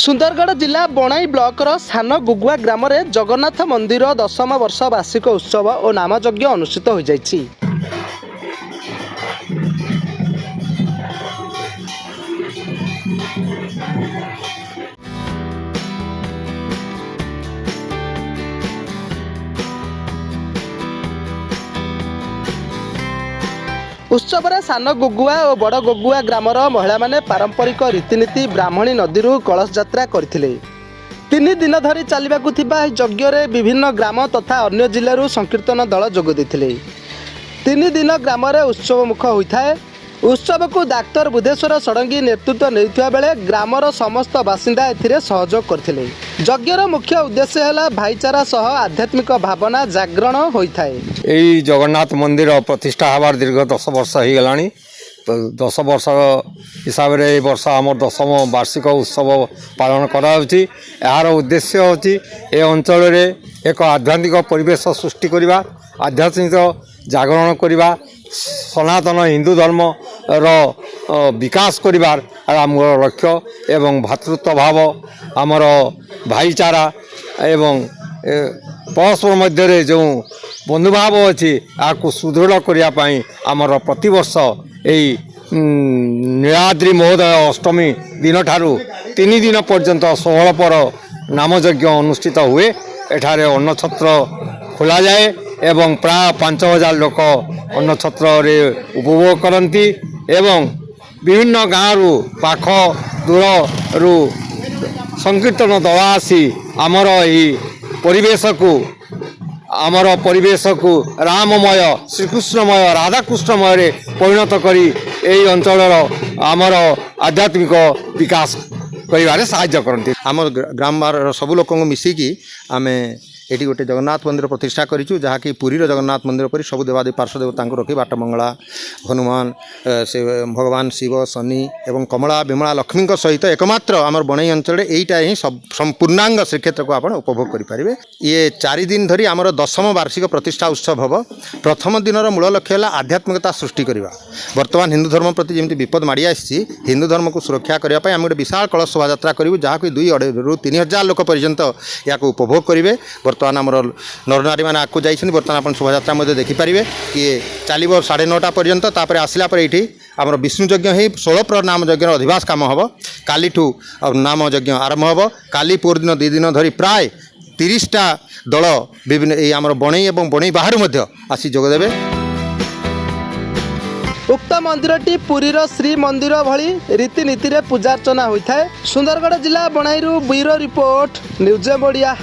सुंदरगढ़ जिला बणाई ब्लॉक सान गुगुआ ग्राम में जगन्नाथ मंदिर 10म वर्ष वार्षिक उत्सव और नामयज्ञ अनुष्ठित हो जाइछि। उत्सव में सान गुगुआ और बड़ गुगुआ ग्रामर महिला माने पारंपरिक रीतिनीति ब्राह्मणी नदी कलश यात्रा करथिले। 3 दिन धरी चलवाकू थिबा यज्ञ रे विभिन्न ग्राम तथा अन्य जिल्लारू संकीर्तन दल जोग देथिले। 3 दिन ग्राम रे उत्सव मुख होइथाए। उत्सव को डाक्टर बुधेश्वर षडंगी नेतृत्व नेइथिबा बेले ग्रामर समस्त बासिंदा एथिरे सहयोग करथिले। यज्ञर मुख्य उद्देश्य है भाईचारा सह आध्यात्मिक भावना जागरण होइथाए। एई जगन्नाथ मंदिर प्रतिष्ठा हबार दीर्घ 10 वर्ष हो गलानी। 10 वर्ष हिसाब से वर्ष आम 10म वार्षिक उत्सव पालन कराउछि। यार उद्देश्य होछि ए अंचल रे एक आध्यात्मिक परिवेश सृष्टि करिबा, आध्यात्मिक जागरण करिबा, सनातन हिंदू धर्म विकास करिबार आमर लक्ष्य एवं भातृत्व भाव आमर भाईचारा एवं परस्पर मध्य जो बंधुभाव अच्छी आपको सुदृढ़ करने आमर प्रतिवर्ष यही नीलाद्रि महोदय अष्टमी दिन ठारू 3 दिन पर्यंत 16 पर नामयज्ञ अनुष्ठित हुए। एठारे अन्न छत्र खोल जाए एवं प्राय 5000 लोक अन्न छत्र उपभोग करती एवं विभिन्न गाँव पाख दूर रु संकीर्तन दल आसी आमर परिवेश को राममय श्रीकृष्णमय राधाकृष्णमय रे परिणत करी एई अंचल आमर आध्यात्मिक विकास करिवारे सहाय्य करती। आम ग्राम सबू लोक मिसिकी आमे एटी गोटे जगन्नाथ मंदिर प्रतिष्ठा करिछु, जहाँकि पुरीर जगन्नाथ मंदिर पर सब देवादेवी पार्श्व देवता रखी बाटमंगला हनुमान से भगवान शिव शनि एवं कमला विमला लक्ष्मी सहित एकमात्र आमर बणई अंचल यहीटा ही संपूर्णांग श्रीक्षेत्र को आप उपभोग करेंगे। ये 4 दिन धरी आमर 10म वार्षिक प्रतिष्ठा उत्सव हम। प्रथम दिन मूल लक्ष्य है आध्यात्मिकता सृष्टि करवा। बर्तमान हिंदू धर्म प्रति जमी विपद माड़ी आसी हिंदू धर्म को सुरक्षा करने आम गोटे विशाल कलश शोभा यात्रा करूँ, जहाँ 2-3,000 लोक पर्यंत या उपभोग करेंगे। बर्तमान आमर नरनारी मैंने आगे जाइए। बर्तमान आप शोभा यात्रा देखिपारे ये चलो 9:30 पर्यंत। तापर आसला ये आमर विष्णु यज्ञ ही 16 प्रहर नाम यज्ञ अधिवास कम हम। कालीठू नाम यज्ञ आरंभ हम। काली पूर्व दिन 2 दिन धरी प्राय 30टा दल विभिन्न ये आमर बणई और बणई बाहर आसी जोगदेवे। उक्त मंदिरटी पुरीर श्री मंदिर भली रीतिनीति रे पूजार्चना होइथाए। सुंदरगढ़ जिला बणाईरू ब्यूरो रिपोर्ट न्यूज इंडिया।